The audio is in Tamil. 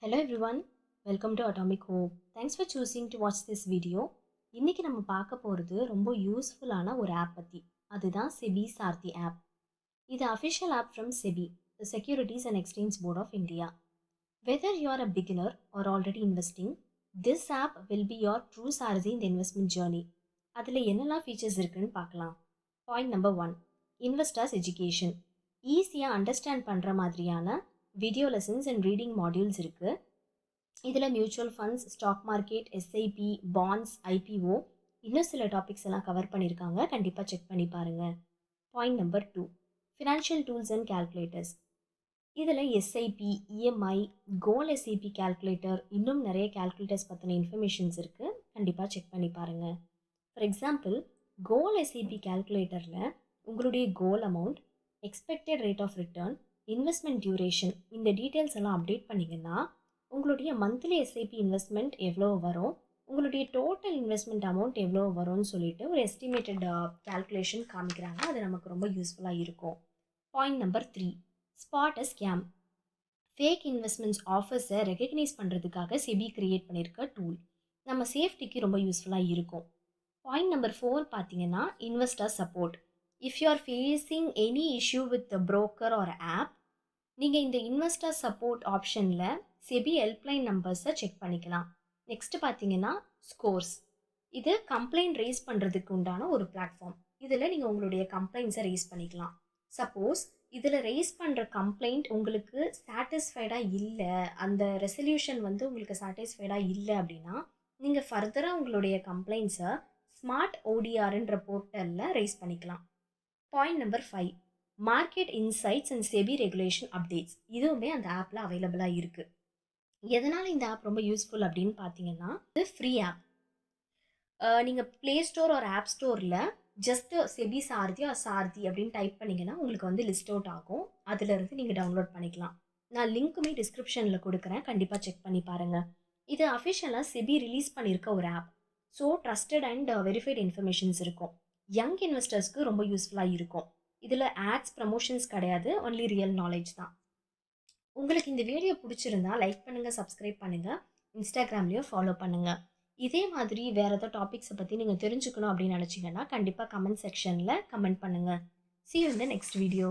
Hello everyone, welcome to Atomic Hope. Thanks for choosing to watch this video. இன்னைக்கு நம்ம பார்க்க போகிறது ரொம்ப யூஸ்ஃபுல்லான ஒரு ஆப் பற்றி. அதுதான் செபி சார்த்தி ஆப். இது official app from SEBI, the Securities and Exchange Board of India. Whether you are a beginner or already investing, this app will be your true Saarthi in the investment journey. அதில் என்னெல்லாம் ஃபீச்சர்ஸ் இருக்குன்னு பார்க்கலாம். Point number 1, investors education. ஈஸியாக அண்டர்ஸ்டாண்ட் பண்ணுற மாதிரியான video lessons and reading modules இருக்குது. இதில் mutual funds, stock market, SIP, bonds, IPO, இன்னும் சில டாபிக்ஸ் எல்லாம் கவர் பண்ணியிருக்காங்க. கண்டிப்பாக செக் பண்ணி பாருங்கள். Point number 2, financial tools and calculators. இதில் எஸ்ஐபி, இஎம்ஐ, கோல் எஸ்ஐபி கேல்குலேட்டர், இன்னும் நிறைய கேல்குலேட்டர்ஸ் பற்றின இன்ஃபர்மேஷன்ஸ் இருக்குது. கண்டிப்பாக செக் பண்ணி பாருங்கள். ஃபார் எக்ஸாம்பிள், கோல் எஸ்ஐபி கேல்குலேட்டரில் உங்களுடைய goal amount, expected rate of return, investment duration, இந்த டீட்டெயில்ஸ் எல்லாம் அப்டேட் பண்ணிங்கன்னா உங்களுடைய மந்த்லி எஸ்ஐபி இன்வெஸ்ட்மெண்ட் எவ்வளோ வரும், உங்களுடைய டோட்டல் இன்வெஸ்ட்மெண்ட் அமௌண்ட் எவ்வளோ வரும்னு சொல்லிட்டு ஒரு எஸ்டிமேட்டட் கேல்குலேஷன் காமிக்கிறாங்க. அது நமக்கு ரொம்ப யூஸ்ஃபுல்லாக இருக்கும். Point number 3, spot a scam. Fake investments ஆஃபர்ஸை ரெகக்னைஸ் பண்ணுறதுக்காக செபி கிரியேட் பண்ணியிருக்க டூல். நம்ம சேஃப்டிக்கு ரொம்ப யூஸ்ஃபுல்லாக இருக்கும். பாயிண்ட் நம்பர் 4 பார்த்தீங்கன்னா investor support. If you are facing any issue with the broker or app, நீங்கள் இந்த இன்வெஸ்டர் சப்போர்ட் ஆப்ஷனில் செபி ஹெல்ப்லைன் நம்பர்ஸை செக் பண்ணிக்கலாம். நெக்ஸ்ட் பார்த்தீங்கன்னா ஸ்கோர்ஸ். இது கம்ப்ளைண்ட் ரைஸ் பண்ணுறதுக்கு உண்டான ஒரு பிளாட்ஃபார்ம். இதில் நீங்கள் உங்களுடைய கம்ப்ளைண்ட்ஸை ரைஸ் பண்ணிக்கலாம். சப்போஸ் இதில் ரைஸ் பண்ணுற கம்ப்ளைண்ட் உங்களுக்கு சாட்டிஸ்ஃபைடாக இல்லை, அந்த ரெசல்யூஷன் உங்களுக்கு சாட்டிஸ்ஃபைடாக இல்லை அப்படின்னா நீங்கள் ஃபர்தராக உங்களுடைய கம்ப்ளைண்ட்ஸை ஸ்மார்ட் ஓடிஆர்ன்ற போர்ட்டலில் ரைஸ் பண்ணிக்கலாம். Point number 5, market insights and SEBI regulation updates. இதுவுமே அந்த ஆப்பில் அவைலபிளாக இருக்குது. எதனால் இந்த ஆப் ரொம்ப யூஸ்ஃபுல் அப்படின்னு பார்த்தீங்கன்னா, இது ஃப்ரீ ஆப். நீங்கள் ப்ளே ஸ்டோர் ஒரு ஆப் ஸ்டோரில் ஜஸ்ட் செபி சாரதி ஆர் சாரதி அப்படின்னு டைப் பண்ணிங்கன்னா உங்களுக்கு லிஸ்ட் அவுட் ஆகும். அதிலிருந்து நீங்கள் டவுன்லோட் பண்ணிக்கலாம். நான் லிங்க்குமே டிஸ்கிரிப்ஷனில் கொடுக்குறேன். கண்டிப்பாக செக் பண்ணி பாருங்கள். இது அஃபிஷியலாக செபி ரிலீஸ் பண்ணியிருக்க ஒரு app. So trusted and verified informations இருக்கும். யங் இன்வெஸ்டர்ஸ்க்கு ரொம்ப யூஸ்ஃபுல்லாக இருக்கும். இதில் ஆட்ஸ், ப்ரமோஷன்ஸ் கிடையாது, ஒன்லி ரியல் நாலேஜ் தான். உங்களுக்கு இந்த வீடியோ பிடிச்சிருந்தா லைக் பண்ணுங்கள், சப்ஸ்கிரைப் பண்ணுங்கள், இன்ஸ்டாகிராம்லேயும் ஃபாலோ பண்ணுங்கள். இதே மாதிரி வேறு ஏதாவது டாபிக்ஸை பற்றி நீங்கள் தெரிஞ்சுக்கணும் அப்படின்னு நினச்சிங்கன்னா கண்டிப்பாக கமெண்ட் செக்ஷனில் கமெண்ட் பண்ணுங்கள். See you in the next video.